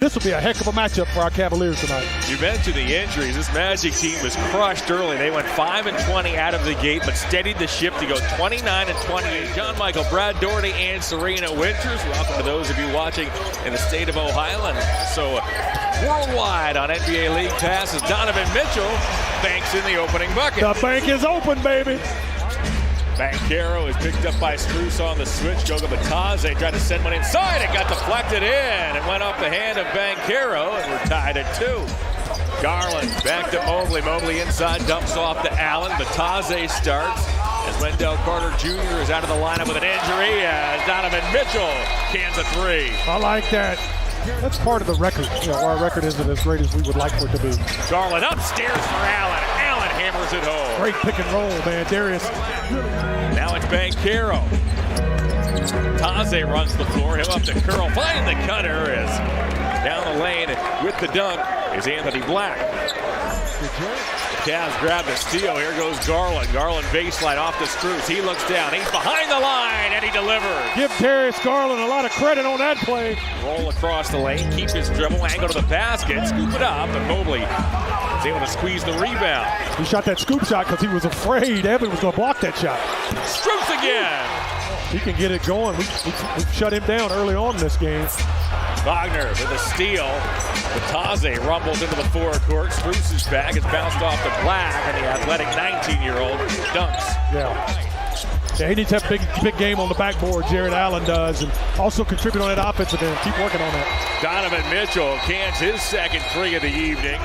this will be a heck of a matchup for our Cavaliers tonight. You mentioned the injuries. This Magic team was crushed early. They went 5-20 out of the gate, but steadied the ship to go 29-28. John Michael, Brad Doherty, and Serena Winters. Welcome to those of you watching in the state of Ohio and so worldwide on NBA League Pass as Donovan Mitchell banks in the opening bucket. The bank is open, baby. Banchero is picked up by Strus on the switch. Goga Batadze tried to send one inside. It got deflected in and went off the hand of Banchero, and we're tied at 2. Garland back to Mobley. Mobley inside, dumps off to Allen. Batadze starts as Wendell Carter Jr. is out of the lineup with an injury as Donovan Mitchell cans a 3. I like that. That's part of the record. You know, our record isn't as great as we would like for it to be. Garland upstairs for Allen. Allen hammers it home. Great pick and roll, man. Darius. Now it's Banchero. Taze runs the floor. He'll up to curl. Find the cutter as down the lane with the dunk is Anthony Black. The Cavs grab the steal. Here goes Garland. Garland baseline off to Strus. He looks down. He's behind the line, and he delivers. Give Darius Garland a lot of credit on that play. Roll across the lane. Keep his dribble. Angle to the basket. Scoop it up, and Mobley is able to squeeze the rebound. He shot that scoop shot because he was afraid Evan was going to block that shot. Strus again. He can get it going. We've shut him down early on in this game. Wagner with a steal. Batadze rumbles into the forecourt. Strus is back. It's bounced off to Black, and the athletic 19-year-old dunks. Yeah, he needs to have a big game on the backboard. Jared Allen does, and also contribute on that offensive end. Keep working on that. Donovan Mitchell cans his second 3 of the evening.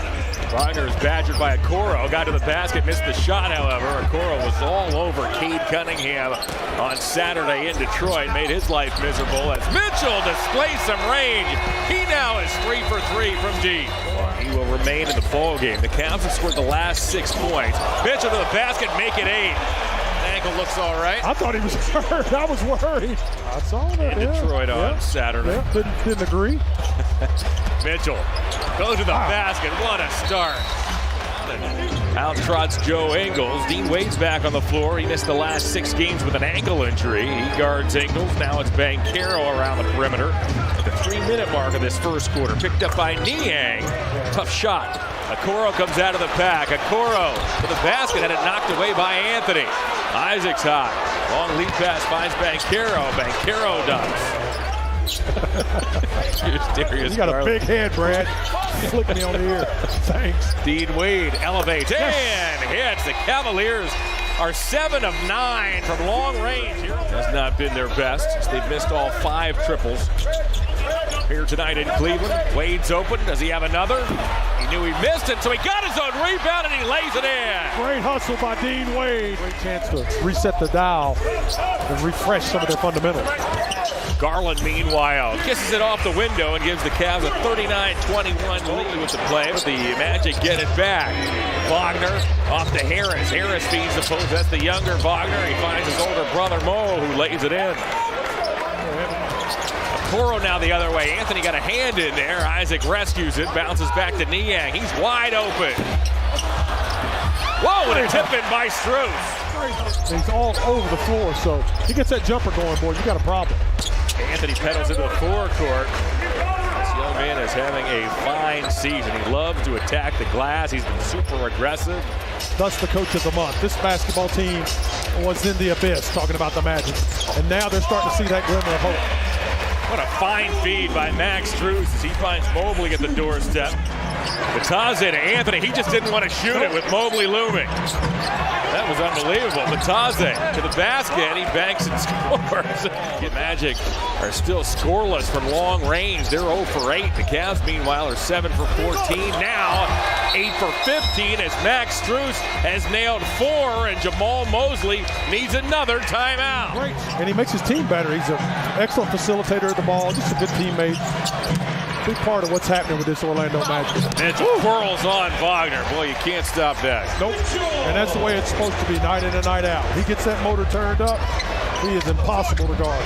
Wagner is badgered by Okoro. Got to the basket, missed the shot, however. Okoro was all over Cade Cunningham on Saturday in Detroit. Made his life miserable as Mitchell displays some range. He now is 3 for 3 from deep. He will remain in the ball game. The Cavs have scored the last 6 points. Mitchell to the basket, make it 8. Ankle looks all right. I thought he was hurt. I was worried. I saw that. In Detroit on Saturday. Yeah, didn't agree. Mitchell goes to the basket. What a start. Out trots Joe Ingles. Dean Wade's back on the floor. He missed the last 6 games with an ankle injury. He guards Ingles. Now it's Banchero around the perimeter. At the 3-minute mark of this first quarter. Picked up by Niang. Tough shot. Okoro comes out of the pack. Okoro to the basket, had it knocked away by Anthony. Isaac's hot. Long lead pass finds Banchero. Banchero dunks. You got a big head, Brad. Flick me on the ear. Thanks. Dean Wade elevates and hits. The Cavaliers are 7 of 9 from long range. Has not been their best. They've missed all 5 triples. Here tonight in Cleveland. Wade's open. Does he have another? He knew he missed it, so he got his own rebound and he lays it in. Great hustle by Dean Wade. Great chance to reset the dial and refresh some of their fundamentals. Garland, meanwhile, kisses it off the window and gives the Cavs a 39-21 lead with the play, but the Magic get it back. Wagner off to Harris. Harris feeds the post. That's the younger Wagner. He finds his older brother, Mo, who lays it in. Okoro now the other way. Anthony got a hand in there. Isaac rescues it, bounces back to Niang. He's wide open. Whoa, and a tip in by Strus. He's all over the floor, so he gets that jumper going, boy. You got a problem. Anthony pedals into the forecourt. This young man is having a fine season. He loves to attack the glass. He's been super aggressive. Thus the coach of the month. This basketball team was in the abyss, talking about the Magic. And now they're starting to see that glimmer of hope. What a fine feed by Max Strus as he finds Mobley at the doorstep. Batadze to Anthony. He just didn't want to shoot it with Mobley looming. That was unbelievable. Batadze to the basket. He banks and scores. The Magic are still scoreless from long range. They're 0 for 8. The Cavs, meanwhile, are 7 for 14. Now 8 for 15 as Max Strus has nailed 4, and Jamal Mosley needs another timeout. Great. And he makes his team better. He's an excellent facilitator of the ball. Just a good teammate. Big part of what's happening with this Orlando Magic. Mitchell twirls on Wagner. Boy, you can't stop that. Nope. And that's the way it's supposed to be, night in and night out. He gets that motor turned up. He is impossible to guard.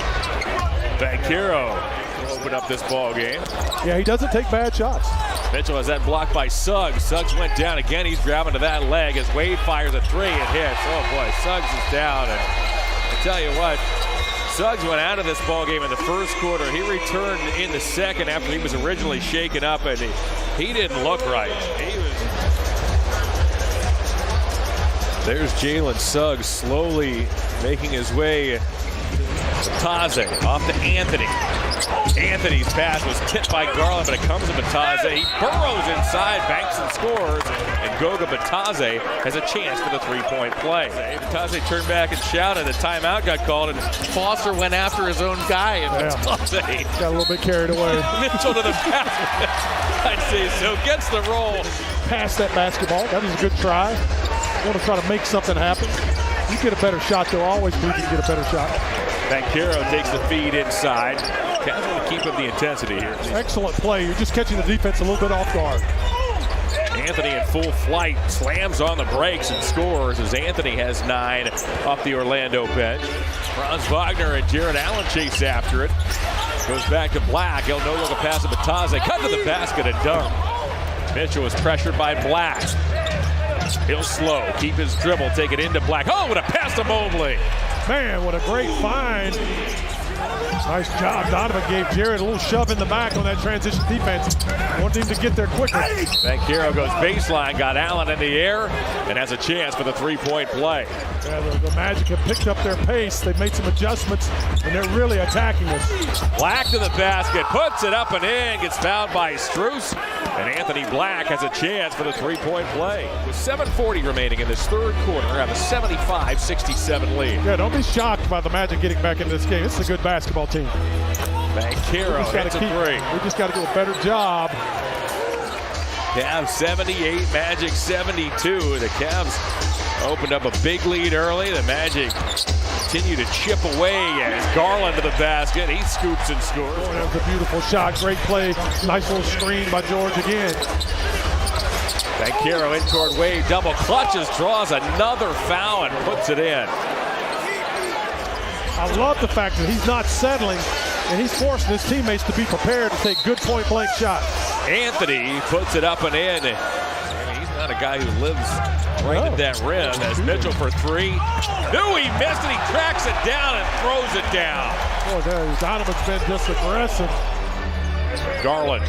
Banchero will open up this ball game. Yeah, he doesn't take bad shots. Mitchell has that blocked by Suggs. Suggs went down again. He's driving to that leg as Wade fires a 3 and hits. Oh boy, Suggs is down. And I tell you what, Suggs went out of this ball game in the first quarter. He returned in the second after he was originally shaken up, and he didn't look right. There's Jalen Suggs slowly making his way. Bataze off to Anthony. Anthony's pass was tipped by Garland, but it comes to Bataze. He burrows inside, banks and scores, and Goga Bataze has a chance for the three-point play. Bataze turned back and shouted. A timeout got called, and Foster went after his own guy, and Bataze got a little bit carried away. Mitchell to the basket. I'd say so. Gets the roll. Pass that basketball. That was a good try. Want to try to make something happen. You get a better shot, though. Always believe you can get a better shot. Banchero takes the feed inside. Cavs want to keep up the intensity here. Excellent play. You're just catching the defense a little bit off guard. Anthony in full flight slams on the brakes and scores as Anthony has 9 off the Orlando bench. Franz Wagner and Jared Allen chase after it. Goes back to Black. He'll no longer pass to Bataze. Cut to the basket and dunk. Mitchell is pressured by Black. He'll slow, keep his dribble, take it into Black. Oh, what a pass to Mobley. Man, what a great find. Nice job. Donovan gave Jared a little shove in the back on that transition defense. Wanted him to get there quicker. Banchero goes baseline, got Allen in the air, and has a chance for the three-point play. Yeah, the Magic have picked up their pace. They've made some adjustments, and they're really attacking us. Black to the basket, puts it up and in, gets fouled by Strus, and Anthony Black has a chance for the three-point play. With 7:40 remaining in this third quarter, have a 75-67 lead. Yeah, don't be shocked by the Magic getting back into this game. This is a good basketball team. Banchero hits a three. We just got to do a better job. Cavs 78, Magic 72. The Cavs opened up a big lead early. The Magic continue to chip away as Garland to the basket. He scoops and scores. Oh, that was a beautiful shot. Great play. Nice little screen by George again. Banchero in toward Wade. Double clutches, draws another foul and puts it in. I love the fact that he's not settling, and he's forcing his teammates to be prepared to take good point-blank shots. Anthony puts it up and in. He's not a guy who lives right at that rim. As Mitchell for three. Knew he missed it. He tracks it down and throws it down. Oh, Donovan's been just aggressive. Garland,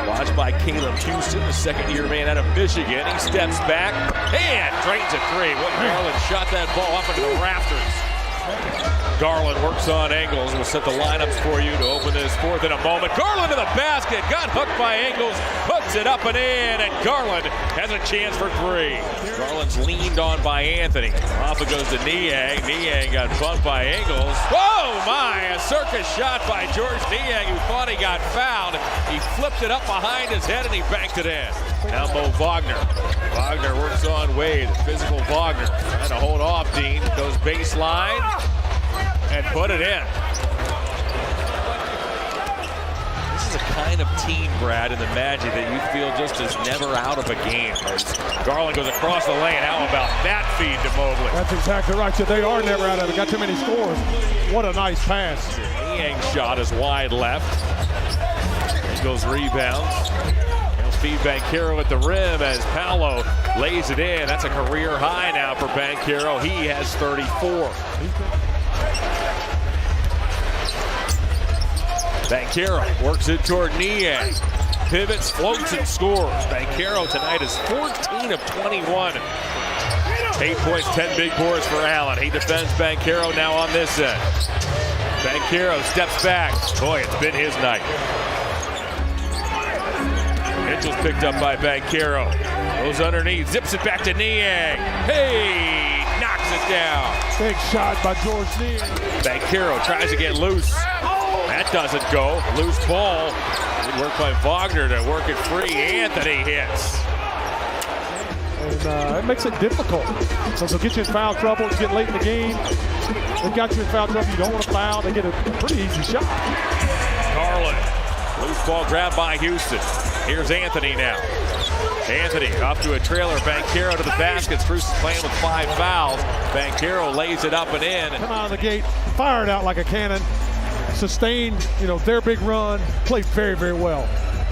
watched by Caleb Houston, the second-year man out of Michigan. He steps back and drains a three. Garland shot that ball up into the rafters. Garland works on Ingles. We'll set the lineups for you to open this fourth in a moment. Garland to the basket. Got hooked by Ingles. Puts it up and in. And Garland has a chance for three. Garland's leaned on by Anthony. Off it goes to Niang. Niang got bumped by Ingles. Oh my! A circus shot by George Niang, who thought he got fouled. He flipped it up behind his head and he banked it in. Now Mo Wagner. Wagner works on Wade. Physical Wagner trying to hold off Dean. Goes baseline. And put it in. This is a kind of team, Brad, in the Magic that you feel just is never out of a game. As Garland goes across the lane. How about that feed to Mobley? That's exactly right. So they are never out of it. Got too many scores. What a nice pass. Niang's shot is wide left. Ingles rebounds. He'll feed Banchero at the rim as Paolo lays it in. That's a career high now for Banchero. He has 34. Banchero works it toward Niang. Pivots, floats, and scores. Banchero tonight is 14 of 21. 8 points, 10 big boards for Allen. He defends Banchero now on this end. Banchero steps back. Boy, it's been his night. Mitchell's picked up by Banchero. Goes underneath, zips it back to Niang. Hey, knocks it down. Big shot by George Niang. Banchero tries to get loose. That doesn't go. Loose ball. Good work by Wagner to work it free. Anthony hits. And it makes it difficult. So they'll get you in foul trouble. You get late in the game. They got you in foul trouble. You don't want to foul. They get a pretty easy shot. Garland. Loose ball grabbed by Houston. Here's Anthony now. Anthony off to a trailer. Banchero to the basket. Strus is playing with 5 fouls. Banchero lays it up and in. Come out of the gate. Fire it out like a cannon. Sustained, their big run. Played very, very well.